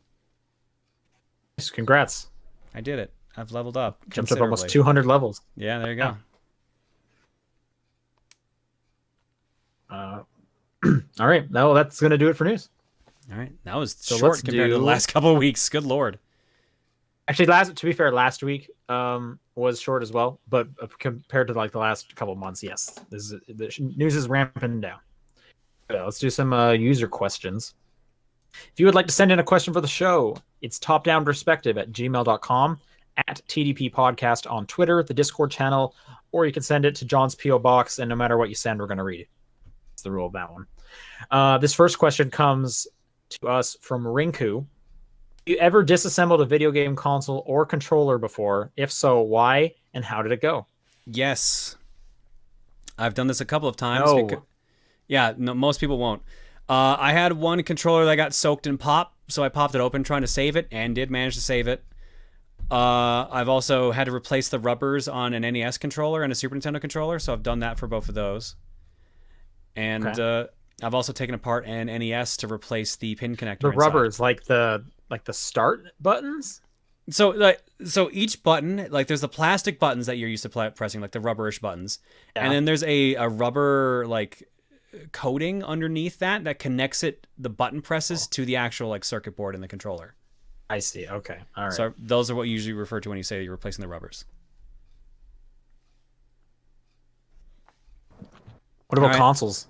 Congrats. I did it. I've leveled up. Jumped up almost 200 levels. Yeah, there you go. All right. No, that's going to do it for news. All right. That was short compared to the last couple of weeks. Good Lord. Actually, to be fair, last week was short as well, but compared to like the last couple of months, yes, the news is ramping down. Let's do some user questions. If you would like to send in a question for the show, it's topdownperspective@gmail.com, at TDP Podcast on Twitter, the Discord channel, or you can send it to John's P.O. Box, and no matter what you send, we're going to read it. That's the rule of that one. This first question comes to us from Rinku. Have you ever disassembled a video game console or controller before? If so, why, and how did it go? Yes. I've done this a couple of times. No. Most people won't. I had one controller that got soaked in pop, so I popped it open trying to save it, and did manage to save it. I've also had to replace the rubbers on an NES controller and a Super Nintendo controller, so I've done that for both of those. And I've also taken apart an NES to replace the pin connector. The rubbers, like the start buttons? So each button, like there's the plastic buttons that you're used to pressing, like the rubberish buttons. Yeah. And then there's a rubber like coating underneath that connects the button presses to the actual like circuit board in the controller. I see. Okay. All right. So those are what you usually refer to when you say you're replacing the rubbers. What about consoles?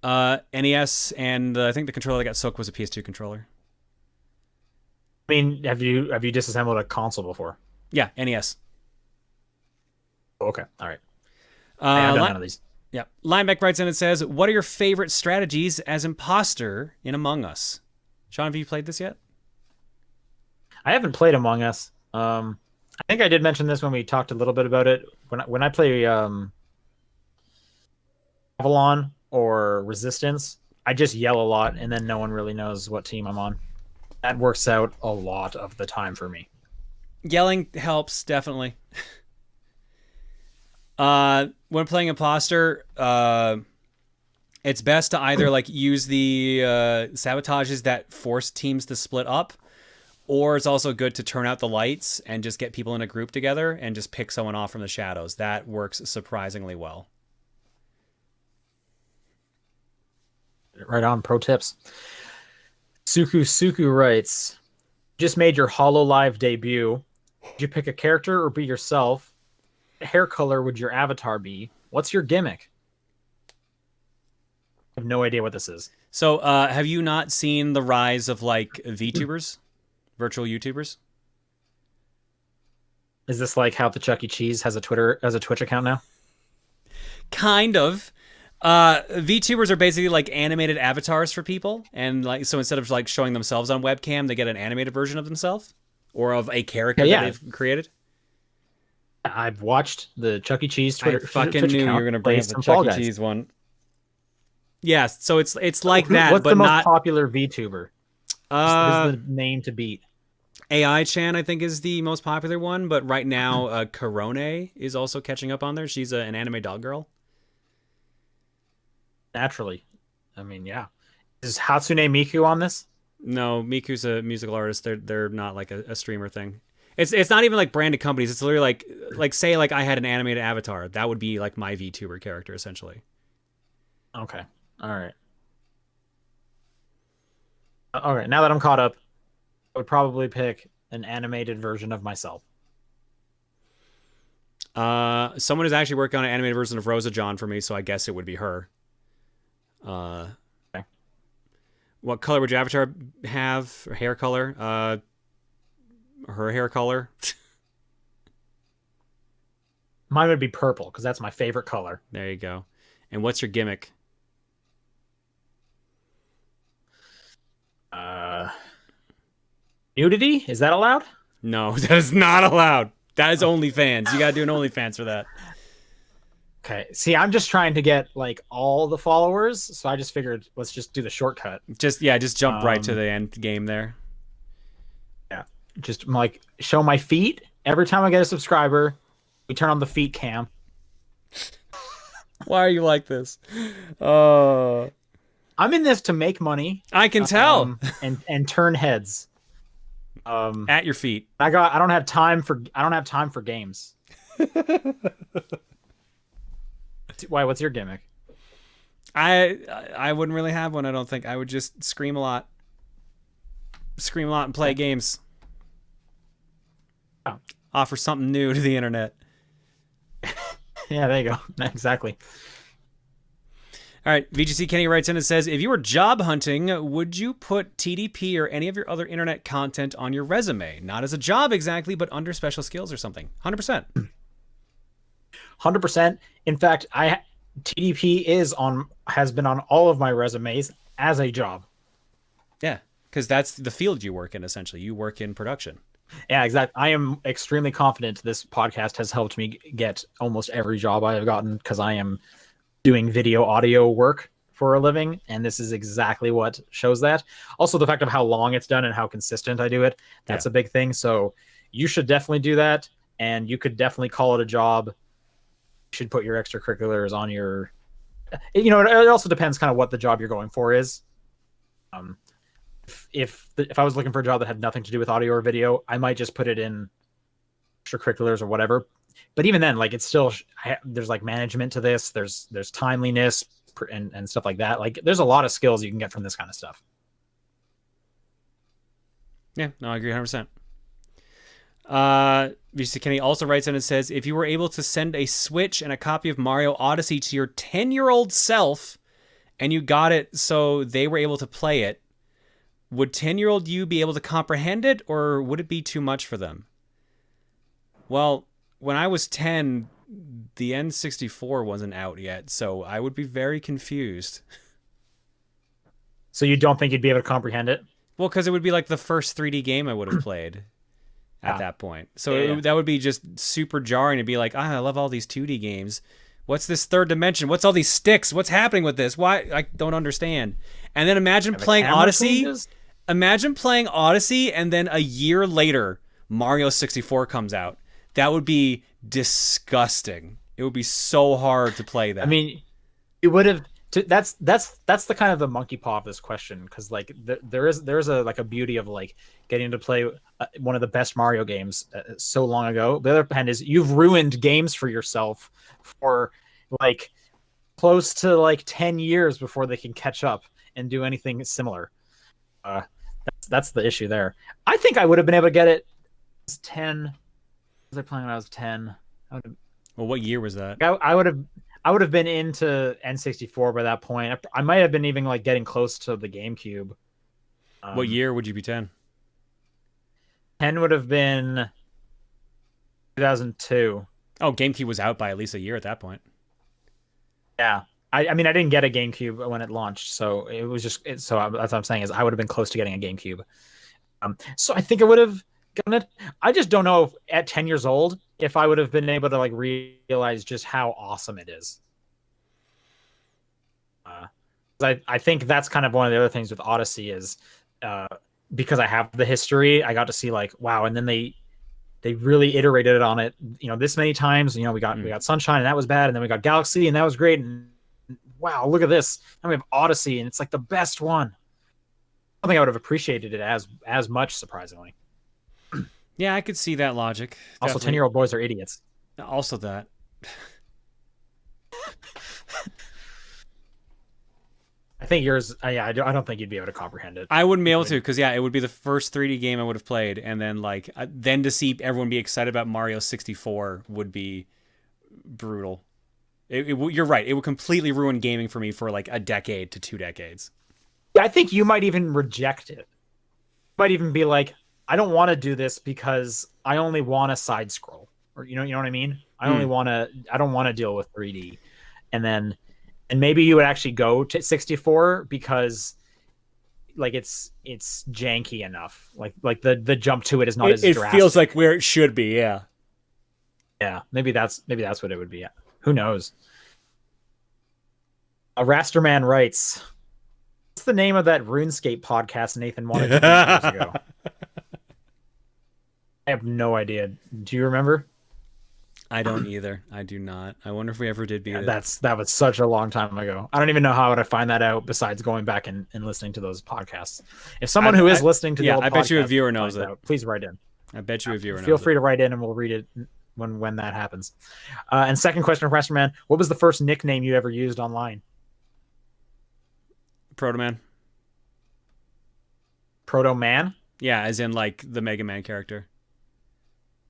NES, and I think the controller that got soaked was a PS2 controller. I mean, have you disassembled a console before? Yeah, NES. Okay. All right. I've done none of these. Yeah. Lineback writes in and says, what are your favorite strategies as imposter in Among Us? Sean, have you played this yet? I haven't played Among Us. I think I did mention this when we talked a little bit about it. When I play Avalon or Resistance, I just yell a lot, and then no one really knows what team I'm on. That works out a lot of the time for me. Yelling helps, definitely. When playing imposter, it's best to either like use the sabotages that force teams to split up, or it's also good to turn out the lights and just get people in a group together and just pick someone off from the shadows. That works surprisingly well. Right on. Pro tips. Suku writes, just made your HoloLive debut. Did you pick a character or be yourself? What hair color would your avatar be? What's your gimmick? I have no idea what this is. So, have you not seen the rise of like VTubers, virtual YouTubers? Is this like how the Chuck E. Cheese has a Twitch account now? Kind of. VTubers are basically like animated avatars for people, and like so instead of like showing themselves on webcam, they get an animated version of themselves or of a character that they've created. I've watched the Chuck E. Cheese Twitter. I fucking knew you were gonna bring up the Chuck E. Cheese one. Yeah, so it's like that. What's but the most not popular VTuber? Is the name to beat? AI Chan, I think, is the most popular one, but right now, Korone is also catching up on there. She's an anime dog girl. Naturally. I mean, yeah. Is Hatsune Miku on this? No, Miku's a musical artist. They're not like a streamer thing. It's not even like branded companies. It's literally like say like I had an animated avatar. That would be like my VTuber character essentially. Okay. All right. All right. Now that I'm caught up, I would probably pick an animated version of myself. Someone is actually working on an animated version of Rosa John for me, so I guess it would be her. Okay. What color would your avatar have? Her hair color? Her hair color? Mine would be purple, because that's my favorite color. There you go. And what's your gimmick? Nudity? Is that allowed? No, that is not allowed. That is OnlyFans. You gotta do an OnlyFans for that. Okay. See, I'm just trying to get like all the followers, so I just figured let's just do the shortcut. Just jump right to Um, the end game there. yeah. Just like show my feet every time I get a subscriber. We turn on the feet cam. Why are you like this? Oh, I'm in this to make money, I can tell. and turn heads. At your feet. I don't have time for games. Why? What's your gimmick? I wouldn't really have one. I don't think. I would just scream a lot, and play games. Oh. Offer something new to the internet. Yeah, there you go. Exactly. All right, VGC Kenny writes in and says, if you were job hunting, would you put TDP or any of your other internet content on your resume? Not as a job exactly, but under special skills or something. 100%. 100%. In fact, TDP has been on all of my resumes as a job. Yeah, because that's the field you work in, essentially. You work in production. Yeah, exactly. I am extremely confident this podcast has helped me get almost every job I have gotten because I am doing video audio work for a living, and this is exactly what shows that. Also, the fact of how long it's done and how consistent I do it, that's a big thing. So you should definitely do that, and you could definitely call it a job. You should put your extracurriculars on your... it also depends kind of what the job you're going for is. If I was looking for a job that had nothing to do with audio or video, I might just put it in extracurriculars or whatever. But even then, like, it's still, there's like management to this. There's timeliness and stuff like that. Like, there's a lot of skills you can get from this kind of stuff. Yeah, no, I agree 100%. VC Kenny also writes in and says, if you were able to send a Switch and a copy of Mario Odyssey to your 10-year-old self and you got it so they were able to play it, would 10-year-old you be able to comprehend it, or would it be too much for them? Well, when I was 10, the N64 wasn't out yet, so I would be very confused. So you don't think you'd be able to comprehend it? Well, because it would be like the first 3D game I would have played at that point. So that would be just super jarring to be like, I love all these 2D games. What's this third dimension? What's all these sticks? What's happening with this? Why? I don't understand. And then imagine playing Odyssey. Imagine playing Odyssey and then a year later, Mario 64 comes out. That would be disgusting. It would be so hard to play that. I mean, it would have... That's the kind of the monkey paw of this question, because like there's a beauty of like getting to play one of the best Mario games so long ago. The other hand is you've ruined games for yourself for like close to like 10 years before they can catch up and do anything similar. That's the issue there. I think I would have been able to get it. I was 10. Was I playing when I was 10? Well, what year was that? I would have been into N64 by that point. I might have been even like getting close to the GameCube. What year would you be 10? 10 would have been 2002. Oh, GameCube was out by at least a year at that point. Yeah. I mean, I didn't get a GameCube when it launched, so it was just... so that's what I'm saying is I would have been close to getting a GameCube. So I think I would have gotten it. I just don't know if at 10 years old if I would have been able to like realize just how awesome it is. I think that's kind of one of the other things with Odyssey is because I have the history, I got to see like, wow, and then they really iterated on it, this many times. We got Sunshine and that was bad, and then we got Galaxy and that was great, and wow, look at this. Then we have Odyssey and it's like the best one. I think I would have appreciated it as much, surprisingly. Yeah, I could see that logic. Also, 10-year-old boys are idiots. Also that. I think yours... I don't think you'd be able to comprehend it. I wouldn't be able to, because it would be the first 3D game I would have played, and then then to see everyone be excited about Mario 64 would be brutal. You're right. It would completely ruin gaming for me for like a decade to 2 decades. Yeah, I think you might even reject it. You might even be like, I don't want to do this because I only want a side scroll, or you know what I mean. I don't want to deal with 3D, and maybe you would actually go to 64 because like it's janky enough. Like the jump to it is not as drastic. It feels like where it should be. Yeah. Yeah. Maybe that's what it would be. Yeah. Who knows? Rasterman writes, "What's the name of that RuneScape podcast Nathan wanted to do years ago?" I have no idea. Do you remember? I don't either. I do not. I wonder if we ever did beat it. That was such a long time ago. I don't even know how would I find that out besides going back and listening to those podcasts. If someone who is listening to the old I bet you a podcast viewer knows finds it. out, please write in. I bet you a viewer knows Feel free it. to write in and we'll read it when that happens. And second question from Rasterman, what was the first nickname you ever used online? Proto Man. Proto Man? Yeah, as in like the Mega Man character.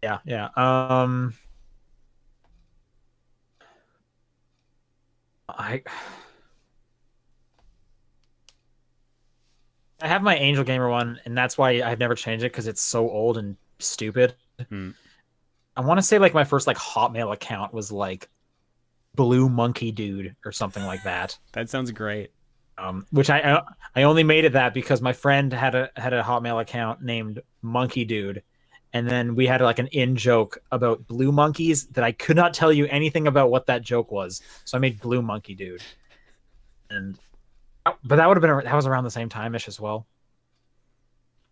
Yeah. I have my Angel Gamer one, and that's why I've never changed it because it's so old and stupid. I want to say like my first like Hotmail account was like Blue Monkey Dude or something like that. That sounds great. Which I only made it that because my friend had a Hotmail account named Monkey Dude, and then we had like an in joke about blue monkeys that I could not tell you anything about what that joke was, so I made Blue Monkey Dude. But that would have been that was around the same time-ish as well.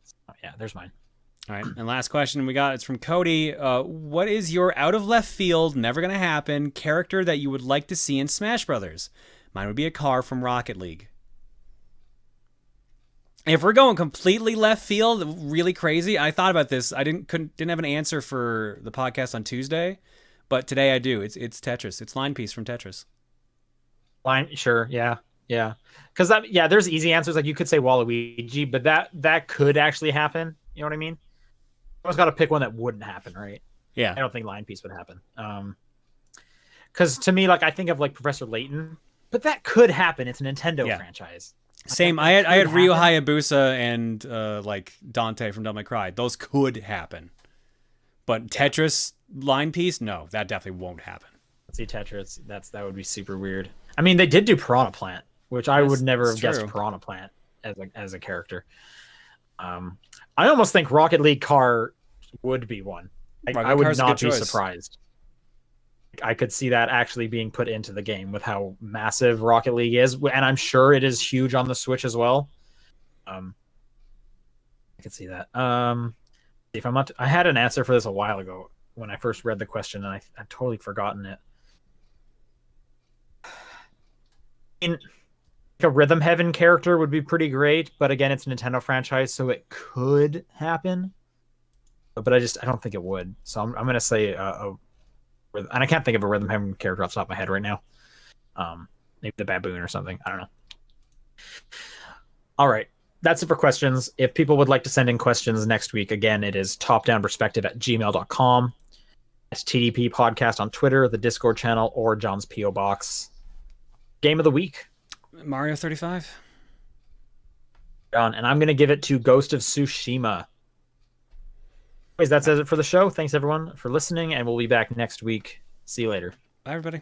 So, yeah, there's mine. All right, and last question we got, it's from Cody. What is your out of left field, never gonna happen character that you would like to see in Smash Brothers? Mine would be a car from Rocket League. If we're going completely left field, really crazy, I thought about this. I didn't have an answer for the podcast on Tuesday, but today I do. It's Tetris. It's Line Piece from Tetris. Sure, yeah. Because there's easy answers, like you could say Waluigi, but that could actually happen. You know what I mean? You almost got to pick one that wouldn't happen, right? Yeah. I don't think Line Piece would happen. Because to me, like I think of like Professor Layton, but that could happen. It's a Nintendo franchise. Same. I had Ryo Hayabusa and like Dante from Devil May Cry. Those could happen, but Tetris Line Piece, no, that definitely won't happen. Let's see, Tetris. That would be super weird. I mean, they did do Piranha Plant, which I would never have guessed Piranha Plant as a character. I almost think Rocket League car would be one. I would not be surprised. I could see that actually being put into the game with how massive Rocket League is, and I'm sure it is huge on the Switch as well. I could see that. If I'm not, I had an answer for this a while ago when I first read the question, and I've totally forgotten it. In a Rhythm Heaven character would be pretty great, but again, it's a Nintendo franchise, so it could happen. But I don't think it would. So I'm gonna say and I can't think of a Rhythm Heaven character off the top of my head right now. Maybe the baboon or something. I don't know. All right. That's it for questions. If people would like to send in questions next week, again, it is topdownperspective@gmail.com. It's TDP Podcast on Twitter, the Discord channel, or John's P.O. Box. Game of the week. Mario 35. John, and I'm going to give it to Ghost of Tsushima. Anyways, that says it for the show. Thanks, everyone, for listening, and we'll be back next week. See you later. Bye, everybody.